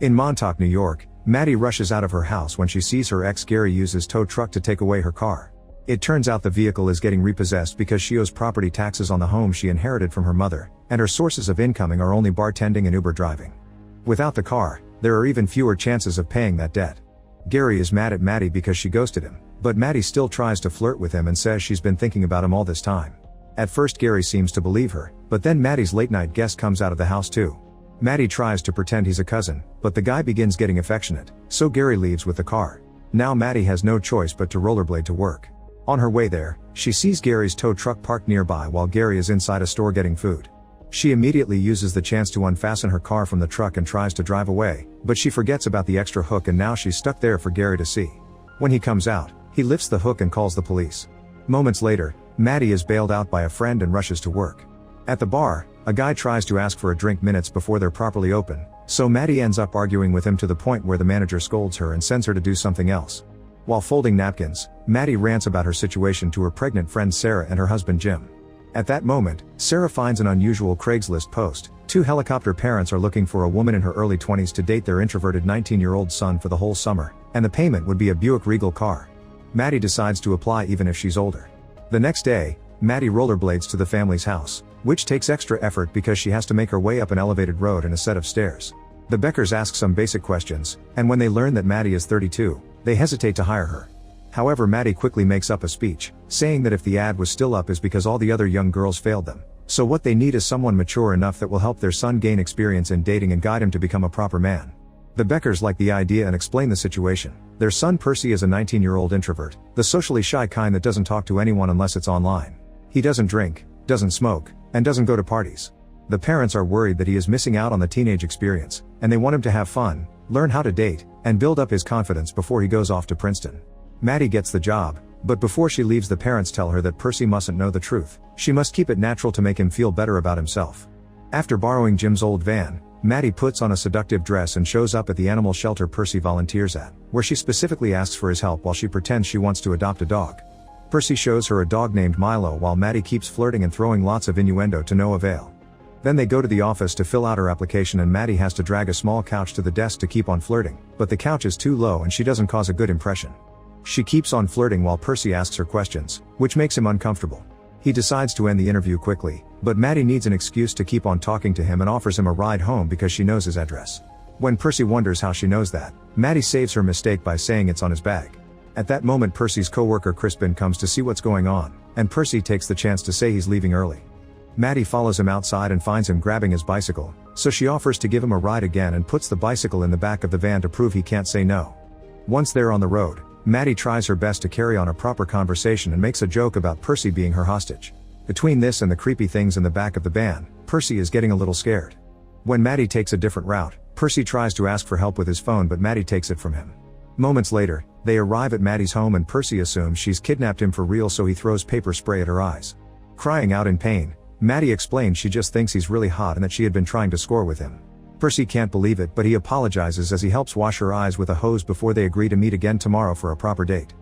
In Montauk, New York, Maddie rushes out of her house when she sees her ex Gary use his tow truck to take away her car. It turns out the vehicle is getting repossessed because she owes property taxes on the home she inherited from her mother, and her sources of income are only bartending and Uber driving. Without the car, there are even fewer chances of paying that debt. Gary is mad at Maddie because she ghosted him, but Maddie still tries to flirt with him and says she's been thinking about him all this time. At first Gary seems to believe her, but then Maddie's late-night guest comes out of the house too. Maddie tries to pretend he's a cousin, but the guy begins getting affectionate, so Gary leaves with the car. Now Maddie has no choice but to rollerblade to work. On her way there, she sees Gary's tow truck parked nearby while Gary is inside a store getting food. She immediately uses the chance to unfasten her car from the truck and tries to drive away, but she forgets about the extra hook and now she's stuck there for Gary to see. When he comes out, he lifts the hook and calls the police. Moments later, Maddie is bailed out by a friend and rushes to work. At the bar, a guy tries to ask for a drink minutes before they're properly open, so Maddie ends up arguing with him to the point where the manager scolds her and sends her to do something else. While folding napkins, Maddie rants about her situation to her pregnant friend Sarah and her husband Jim. At that moment, Sarah finds an unusual Craigslist post. Two helicopter parents are looking for a woman in her early 20s to date their introverted 19-year-old son for the whole summer, and the payment would be a Buick Regal car. Maddie decides to apply even if she's older. The next day, Maddie rollerblades to the family's house, which takes extra effort because she has to make her way up an elevated road and a set of stairs. The Beckers ask some basic questions, and when they learn that Maddie is 32, they hesitate to hire her. However, Maddie quickly makes up a speech, saying that if the ad was still up is because all the other young girls failed them. So what they need is someone mature enough that will help their son gain experience in dating and guide him to become a proper man. The Beckers like the idea and explain the situation. Their son Percy is a 19-year-old introvert, the socially shy kind that doesn't talk to anyone unless it's online. He doesn't drink, doesn't smoke, and doesn't go to parties. The parents are worried that he is missing out on the teenage experience, and they want him to have fun, learn how to date, and build up his confidence before he goes off to Princeton. Maddie gets the job, but before she leaves the parents tell her that Percy mustn't know the truth. She must keep it natural to make him feel better about himself. After borrowing Jim's old van, Maddie puts on a seductive dress and shows up at the animal shelter Percy volunteers at, where she specifically asks for his help while she pretends she wants to adopt a dog. Percy shows her a dog named Milo while Maddie keeps flirting and throwing lots of innuendo to no avail. Then they go to the office to fill out her application and Maddie has to drag a small couch to the desk to keep on flirting, but the couch is too low and she doesn't cause a good impression. She keeps on flirting while Percy asks her questions, which makes him uncomfortable. He decides to end the interview quickly, but Maddie needs an excuse to keep on talking to him and offers him a ride home because she knows his address. When Percy wonders how she knows that, Maddie saves her mistake by saying it's on his bag. At that moment Percy's co-worker Crispin comes to see what's going on, and Percy takes the chance to say he's leaving early. Maddie follows him outside and finds him grabbing his bicycle, so she offers to give him a ride again and puts the bicycle in the back of the van to prove he can't say no. Once they're on the road, Maddie tries her best to carry on a proper conversation and makes a joke about Percy being her hostage. Between this and the creepy things in the back of the van, Percy is getting a little scared. When Maddie takes a different route, Percy tries to ask for help with his phone but Maddie takes it from him. Moments later, they arrive at Maddie's home and Percy assumes she's kidnapped him for real so he throws paper spray at her eyes. Crying out in pain, Maddie explains she just thinks he's really hot and that she had been trying to score with him. Percy can't believe it but he apologizes as he helps wash her eyes with a hose before they agree to meet again tomorrow for a proper date.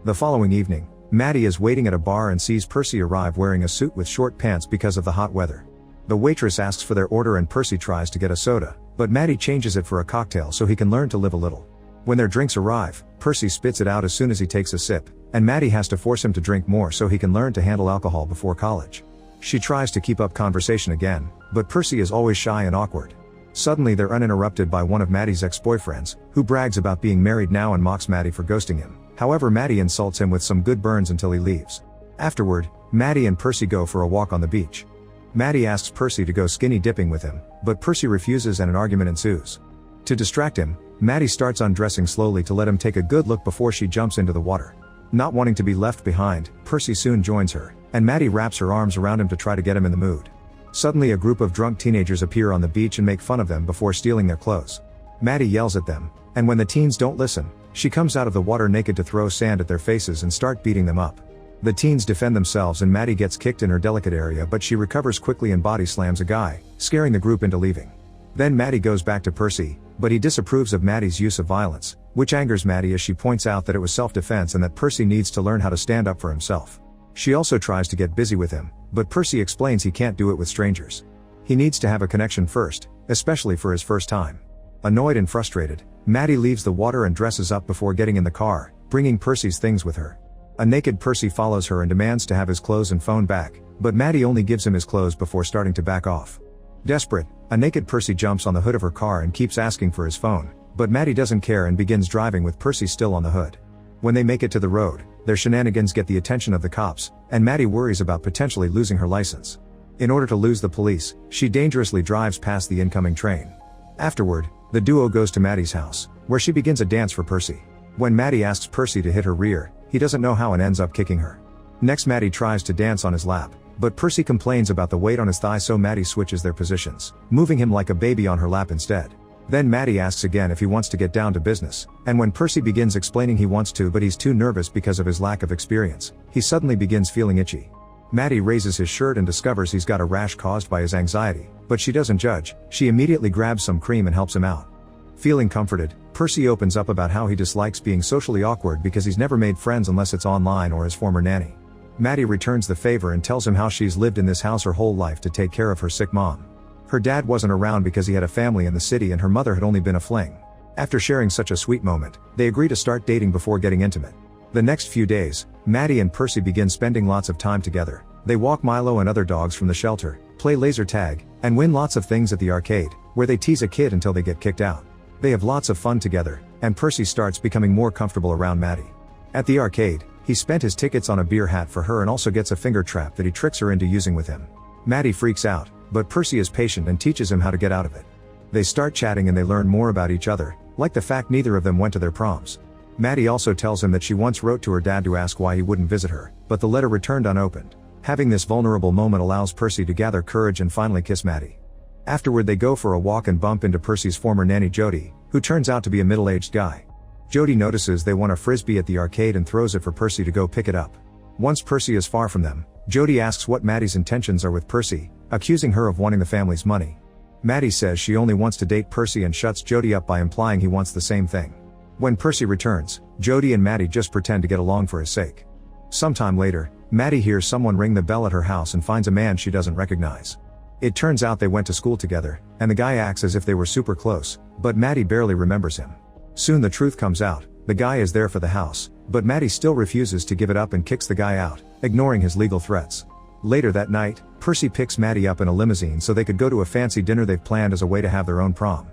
The following evening, Maddie is waiting at a bar and sees Percy arrive wearing a suit with short pants because of the hot weather. The waitress asks for their order and Percy tries to get a soda, but Maddie changes it for a cocktail so he can learn to live a little. When their drinks arrive, Percy spits it out as soon as he takes a sip, and Maddie has to force him to drink more so he can learn to handle alcohol before college. She tries to keep up conversation again, but Percy is always shy and awkward. Suddenly they're uninterrupted by one of Maddie's ex-boyfriends, who brags about being married now and mocks Maddie for ghosting him. However, Maddie insults him with some good burns until he leaves. Afterward, Maddie and Percy go for a walk on the beach. Maddie asks Percy to go skinny dipping with him, but Percy refuses and an argument ensues. To distract him, Maddie starts undressing slowly to let him take a good look before she jumps into the water. Not wanting to be left behind, Percy soon joins her, and Maddie wraps her arms around him to try to get him in the mood. Suddenly a group of drunk teenagers appear on the beach and make fun of them before stealing their clothes. Maddie yells at them, and when the teens don't listen, she comes out of the water naked to throw sand at their faces and start beating them up. The teens defend themselves and Maddie gets kicked in her delicate area but she recovers quickly and body slams a guy, scaring the group into leaving. Then Maddie goes back to Percy, but he disapproves of Maddie's use of violence, which angers Maddie as she points out that it was self-defense and that Percy needs to learn how to stand up for himself. She also tries to get busy with him, but Percy explains he can't do it with strangers. He needs to have a connection first, especially for his first time. Annoyed and frustrated, Maddie leaves the water and dresses up before getting in the car, bringing Percy's things with her. A naked Percy follows her and demands to have his clothes and phone back, but Maddie only gives him his clothes before starting to back off. Desperate, a naked Percy jumps on the hood of her car and keeps asking for his phone, but Maddie doesn't care and begins driving with Percy still on the hood. When they make it to the road, their shenanigans get the attention of the cops, and Maddie worries about potentially losing her license. In order to lose the police, she dangerously drives past the incoming train. Afterward, the duo goes to Maddie's house, where she begins a dance for Percy. When Maddie asks Percy to hit her rear, he doesn't know how and ends up kicking her. Next, Maddie tries to dance on his lap, but Percy complains about the weight on his thigh, so Maddie switches their positions, moving him like a baby on her lap instead. Then Maddie asks again if he wants to get down to business, and when Percy begins explaining he wants to but he's too nervous because of his lack of experience, he suddenly begins feeling itchy. Maddie raises his shirt and discovers he's got a rash caused by his anxiety, but she doesn't judge. She immediately grabs some cream and helps him out. Feeling comforted, Percy opens up about how he dislikes being socially awkward because he's never made friends unless it's online or his former nanny. Maddie returns the favor and tells him how she's lived in this house her whole life to take care of her sick mom. Her dad wasn't around because he had a family in the city and her mother had only been a fling. After sharing such a sweet moment, they agree to start dating before getting intimate. The next few days, Maddie and Percy begin spending lots of time together. They walk Milo and other dogs from the shelter, play laser tag, and win lots of things at the arcade, where they tease a kid until they get kicked out. They have lots of fun together, and Percy starts becoming more comfortable around Maddie. At the arcade, he spent his tickets on a beer hat for her and also gets a finger trap that he tricks her into using with him. Maddie freaks out, but Percy is patient and teaches him how to get out of it. They start chatting and they learn more about each other, like the fact neither of them went to their proms. Maddie also tells him that she once wrote to her dad to ask why he wouldn't visit her, but the letter returned unopened. Having this vulnerable moment allows Percy to gather courage and finally kiss Maddie. Afterward, they go for a walk and bump into Percy's former nanny Jody, who turns out to be a middle-aged guy. Jody notices they want a frisbee at the arcade and throws it for Percy to go pick it up. Once Percy is far from them, Jody asks what Maddie's intentions are with Percy, accusing her of wanting the family's money. Maddie says she only wants to date Percy and shuts Jody up by implying he wants the same thing. When Percy returns, Jody and Maddie just pretend to get along for his sake. Sometime later, Maddie hears someone ring the bell at her house and finds a man she doesn't recognize. It turns out they went to school together, and the guy acts as if they were super close, but Maddie barely remembers him. Soon the truth comes out, the guy is there for the house, but Maddie still refuses to give it up and kicks the guy out, ignoring his legal threats. Later that night, Percy picks Maddie up in a limousine so they could go to a fancy dinner they've planned as a way to have their own prom.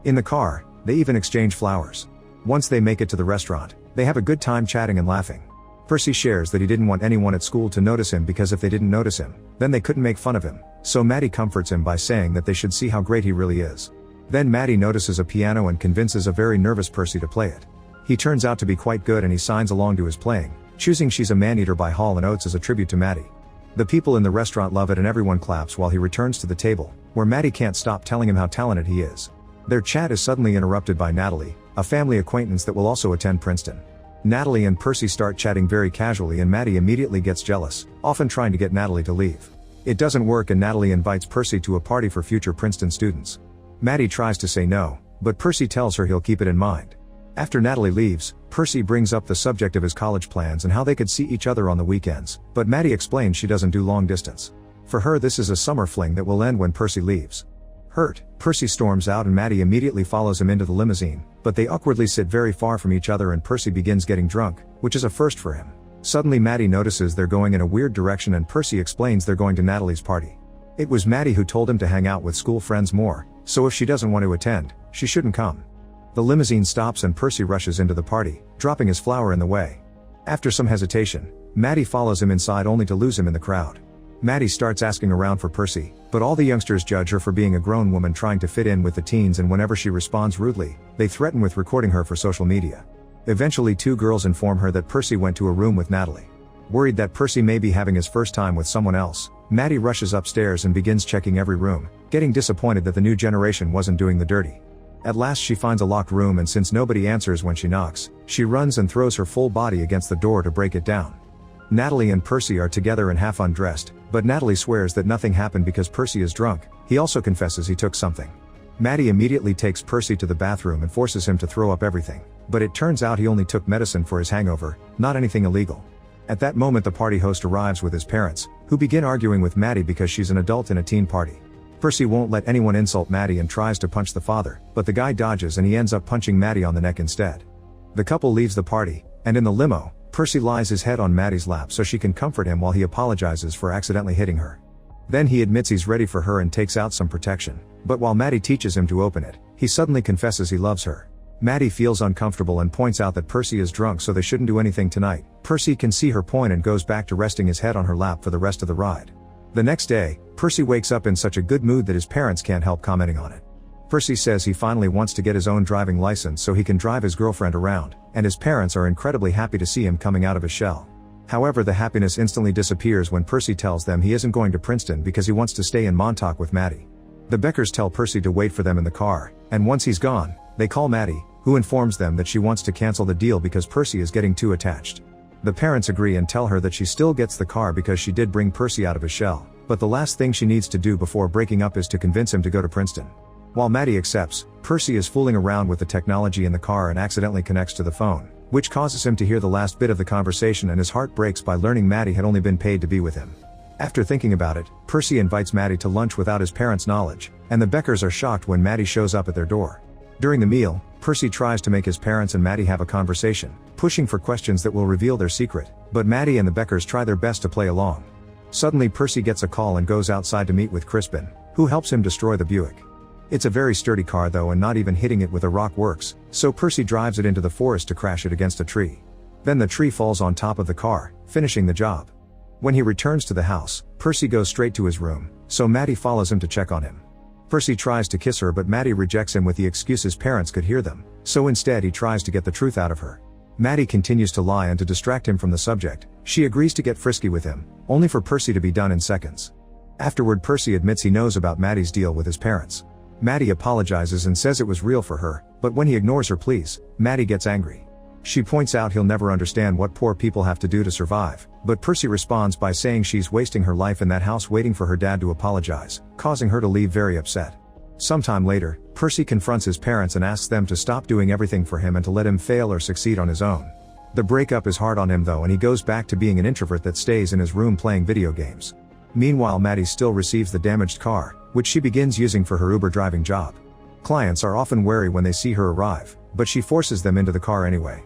In the car, they even exchange flowers. Once they make it to the restaurant, they have a good time chatting and laughing. Percy shares that he didn't want anyone at school to notice him because if they didn't notice him, then they couldn't make fun of him, so Maddie comforts him by saying that they should see how great he really is. Then Maddie notices a piano and convinces a very nervous Percy to play it. He turns out to be quite good and he signs along to his playing, choosing She's a Man-Eater by Hall & Oates as a tribute to Maddie. The people in the restaurant love it and everyone claps while he returns to the table, where Maddie can't stop telling him how talented he is. Their chat is suddenly interrupted by Natalie, a family acquaintance that will also attend Princeton. Natalie and Percy start chatting very casually and Maddie immediately gets jealous, often trying to get Natalie to leave. It doesn't work and Natalie invites Percy to a party for future Princeton students. Maddie tries to say no, but Percy tells her he'll keep it in mind. After Natalie leaves, Percy brings up the subject of his college plans and how they could see each other on the weekends, but Maddie explains she doesn't do long distance. For her, this is a summer fling that will end when Percy leaves. Hurt, Percy storms out and Maddie immediately follows him into the limousine, but they awkwardly sit very far from each other and Percy begins getting drunk, which is a first for him. Suddenly Maddie notices they're going in a weird direction and Percy explains they're going to Natalie's party. It was Maddie who told him to hang out with school friends more, so if she doesn't want to attend, she shouldn't come. The limousine stops and Percy rushes into the party, dropping his flower in the way. After some hesitation, Maddie follows him inside only to lose him in the crowd. Maddie starts asking around for Percy, but all the youngsters judge her for being a grown woman trying to fit in with the teens and whenever she responds rudely, they threaten with recording her for social media. Eventually 2 girls inform her that Percy went to a room with Natalie. Worried that Percy may be having his first time with someone else, Maddie rushes upstairs and begins checking every room, getting disappointed that the new generation wasn't doing the dirty. At last she finds a locked room and since nobody answers when she knocks, she runs and throws her full body against the door to break it down. Natalie and Percy are together and half undressed, but Natalie swears that nothing happened because Percy is drunk. He also confesses he took something. Maddie immediately takes Percy to the bathroom and forces him to throw up everything, but it turns out he only took medicine for his hangover, not anything illegal. At that moment the party host arrives with his parents, who begin arguing with Maddie because she's an adult in a teen party. Percy won't let anyone insult Maddie and tries to punch the father, but the guy dodges and he ends up punching Maddie on the neck instead. The couple leaves the party, and in the limo, Percy lies his head on Maddie's lap so she can comfort him while he apologizes for accidentally hitting her. Then he admits he's ready for her and takes out some protection, but while Maddie teaches him to open it, he suddenly confesses he loves her. Maddie feels uncomfortable and points out that Percy is drunk so they shouldn't do anything tonight. Percy can see her point and goes back to resting his head on her lap for the rest of the ride. The next day, Percy wakes up in such a good mood that his parents can't help commenting on it. Percy says he finally wants to get his own driving license so he can drive his girlfriend around, and his parents are incredibly happy to see him coming out of his shell. However, the happiness instantly disappears when Percy tells them he isn't going to Princeton because he wants to stay in Montauk with Maddie. The Beckers tell Percy to wait for them in the car, and once he's gone, they call Maddie, who informs them that she wants to cancel the deal because Percy is getting too attached. The parents agree and tell her that she still gets the car because she did bring Percy out of his shell, but the last thing she needs to do before breaking up is to convince him to go to Princeton. While Maddie accepts, Percy is fooling around with the technology in the car and accidentally connects to the phone, which causes him to hear the last bit of the conversation, and his heart breaks by learning Maddie had only been paid to be with him. After thinking about it, Percy invites Maddie to lunch without his parents' knowledge, and the Beckers are shocked when Maddie shows up at their door. During the meal, Percy tries to make his parents and Maddie have a conversation, pushing for questions that will reveal their secret, but Maddie and the Beckers try their best to play along. Suddenly Percy gets a call and goes outside to meet with Crispin, who helps him destroy the Buick. It's a very sturdy car though, and not even hitting it with a rock works, so Percy drives it into the forest to crash it against a tree. Then the tree falls on top of the car, finishing the job. When he returns to the house, Percy goes straight to his room, so Maddie follows him to check on him. Percy tries to kiss her, but Maddie rejects him with the excuse his parents could hear them, so instead he tries to get the truth out of her. Maddie continues to lie, and to distract him from the subject, she agrees to get frisky with him, only for Percy to be done in seconds. Afterward, Percy admits he knows about Maddie's deal with his parents. Maddie apologizes and says it was real for her, but when he ignores her pleas, Maddie gets angry. She points out he'll never understand what poor people have to do to survive, but Percy responds by saying she's wasting her life in that house waiting for her dad to apologize, causing her to leave very upset. Sometime later, Percy confronts his parents and asks them to stop doing everything for him and to let him fail or succeed on his own. The breakup is hard on him though, and he goes back to being an introvert that stays in his room playing video games. Meanwhile, Maddie still receives the damaged car, which she begins using for her Uber driving job. Clients are often wary when they see her arrive, but she forces them into the car anyway.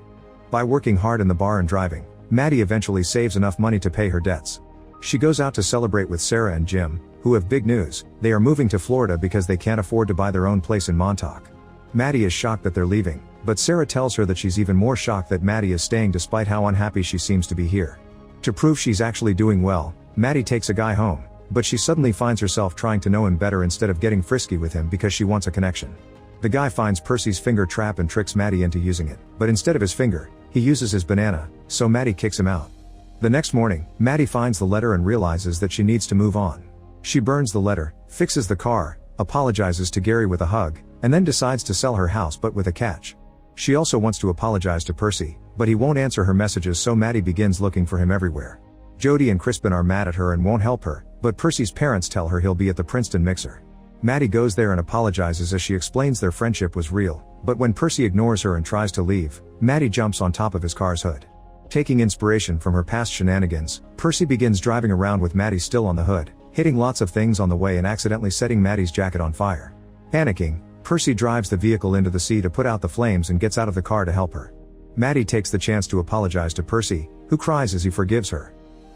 By working hard in the bar and driving, Maddie eventually saves enough money to pay her debts. She goes out to celebrate with Sarah and Jim, who have big news: they are moving to Florida because they can't afford to buy their own place in Montauk. Maddie is shocked that they're leaving, but Sarah tells her that she's even more shocked that Maddie is staying despite how unhappy she seems to be here. To prove she's actually doing well, Maddie takes a guy home, but she suddenly finds herself trying to know him better instead of getting frisky with him because she wants a connection. The guy finds Percy's finger trap and tricks Maddie into using it, but instead of his finger, he uses his banana, so Maddie kicks him out. The next morning, Maddie finds the letter and realizes that she needs to move on. She burns the letter, fixes the car, apologizes to Gary with a hug, and then decides to sell her house, but with a catch. She also wants to apologize to Percy, but he won't answer her messages, so Maddie begins looking for him everywhere. Jody and Crispin are mad at her and won't help her, but Percy's parents tell her he'll be at the Princeton mixer. Maddie goes there and apologizes as she explains their friendship was real, but when Percy ignores her and tries to leave, Maddie jumps on top of his car's hood. Taking inspiration from her past shenanigans, Percy begins driving around with Maddie still on the hood, hitting lots of things on the way and accidentally setting Maddie's jacket on fire. Panicking, Percy drives the vehicle into the sea to put out the flames and gets out of the car to help her. Maddie takes the chance to apologize to Percy, who cries as he forgives her.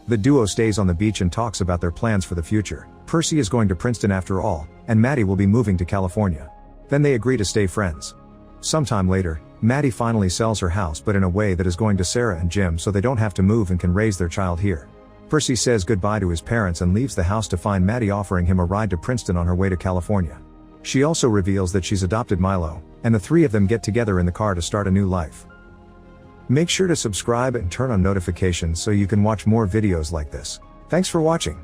The duo stays on the beach and talks about their plans for the future. Percy is going to Princeton after all, and Maddie will be moving to California. Then they agree to stay friends. Sometime later, Maddie finally sells her house, but in a way that is going to Sarah and Jim so they don't have to move and can raise their child here. Percy says goodbye to his parents and leaves the house to find Maddie offering him a ride to Princeton on her way to California. She also reveals that she's adopted Milo, and the three of them get together in the car to start a new life. Make sure to subscribe and turn on notifications so you can watch more videos like this. Thanks for watching.